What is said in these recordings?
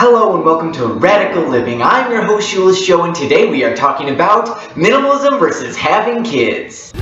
Hello and welcome to Radical Living. I'm your host, Shulis Show, and today we are talking about minimalism versus having kids.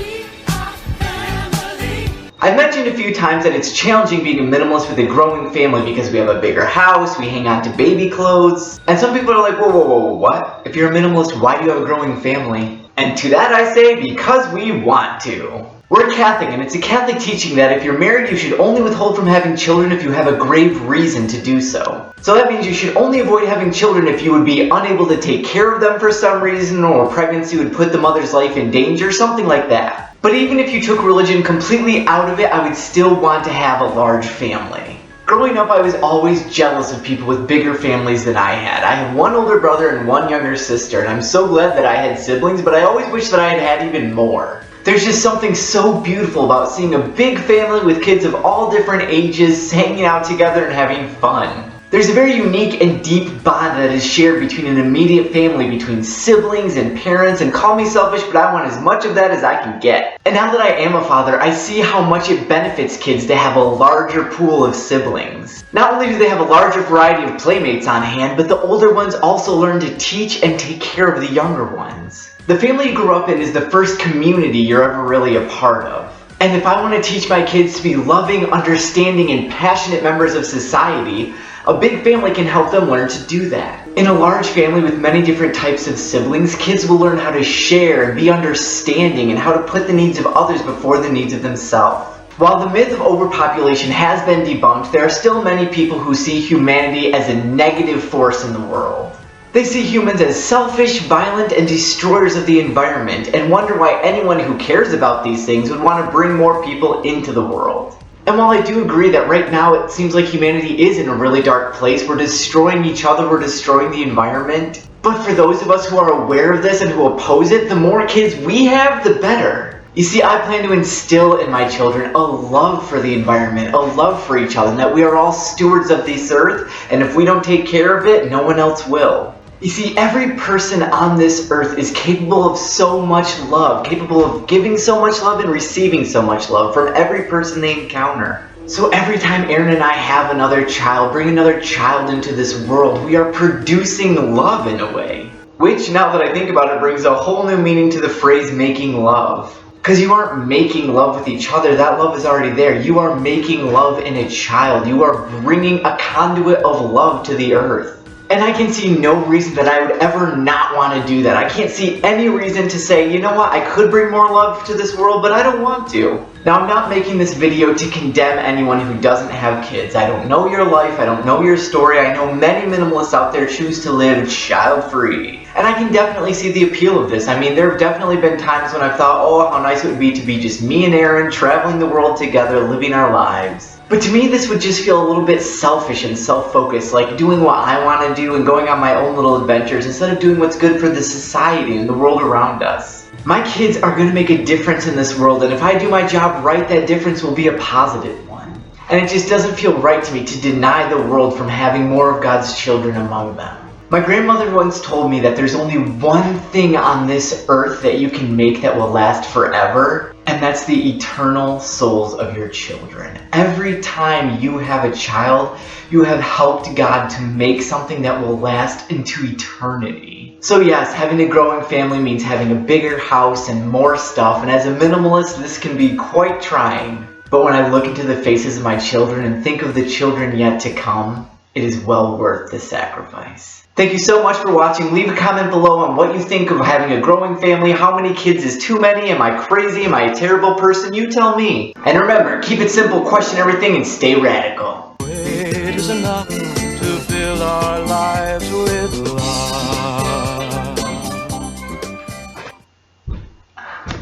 I've mentioned a few times that it's challenging being a minimalist with a growing family because we have a bigger house, we hang on to baby clothes, and some people are like, whoa, what? If you're a minimalist, why do you have a growing family? And to that I say, because we want to. We're Catholic, and it's a Catholic teaching that if you're married, you should only withhold from having children if you have a grave reason to do so. So that means you should only avoid having children if you would be unable to take care of them for some reason, or pregnancy would put the mother's life in danger, something like that. But even if you took religion completely out of it, I would still want to have a large family. Growing up, I was always jealous of people with bigger families than I had. I have one older brother and one younger sister, and I'm so glad that I had siblings, but I always wish that I had had even more. There's just something so beautiful about seeing a big family with kids of all different ages hanging out together and having fun. There's a very unique and deep bond that is shared between an immediate family, between siblings and parents, and call me selfish, but I want as much of that as I can get. And now that I am a father, I see how much it benefits kids to have a larger pool of siblings. Not only do they have a larger variety of playmates on hand, but the older ones also learn to teach and take care of the younger ones. The family you grew up in is the first community you're ever really a part of. And if I want to teach my kids to be loving, understanding, and passionate members of society, a big family can help them learn to do that. In a large family with many different types of siblings, kids will learn how to share and be understanding and how to put the needs of others before the needs of themselves. While the myth of overpopulation has been debunked, there are still many people who see humanity as a negative force in the world. They see humans as selfish, violent, and destroyers of the environment, and wonder why anyone who cares about these things would want to bring more people into the world. And while I do agree that right now it seems like humanity is in a really dark place, we're destroying each other, we're destroying the environment, but for those of us who are aware of this and who oppose it, the more kids we have, the better. You see, I plan to instill in my children a love for the environment, a love for each other, and that we are all stewards of this earth, and if we don't take care of it, no one else will. You see, every person on this earth is capable of so much love, capable of giving so much love and receiving so much love from every person they encounter. So every time Aaron and I have another child, bring another child into this world, we are producing love in a way. Which, now that I think about it, brings a whole new meaning to the phrase making love. Because you aren't making love with each other, that love is already there. You are making love in a child. You are bringing a conduit of love to the earth. And I can see no reason that I would ever not want to do that. I can't see any reason to say, you know what, I could bring more love to this world, but I don't want to. Now, I'm not making this video to condemn anyone who doesn't have kids. I don't know your life, I don't know your story. I know many minimalists out there choose to live child-free. And I can definitely see the appeal of this. I mean, there have definitely been times when I've thought, oh, how nice it would be to be just me and Aaron traveling the world together, living our lives. But to me, this would just feel a little bit selfish and self-focused, like doing what I want to do and going on my own little adventures instead of doing what's good for the society and the world around us. My kids are going to make a difference in this world, and if I do my job right, that difference will be a positive one. And it just doesn't feel right to me to deny the world from having more of God's children among them. My grandmother once told me that there's only one thing on this earth that you can make that will last forever, and that's the eternal souls of your children. Every time you have a child, you have helped God to make something that will last into eternity. So yes, having a growing family means having a bigger house and more stuff, and as a minimalist, this can be quite trying. But when I look into the faces of my children and think of the children yet to come, it is well worth the sacrifice. Thank you so much for watching. Leave a comment below on what you think of having a growing family. How many kids is too many? Am I crazy? Am I a terrible person? You tell me. And remember, keep it simple, question everything, and stay radical. It is enough to fill our lives with love.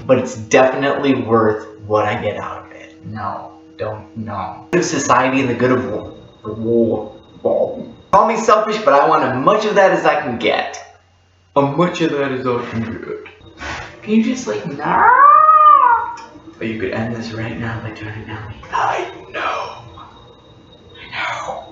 But it's definitely worth what I get out of it. No, don't, no. Good of society and the good of war. Call me selfish, but I want as much of that as I can get. As much of that as I can get. Can you just like, nah? Or you could end this right now by turning down. I know.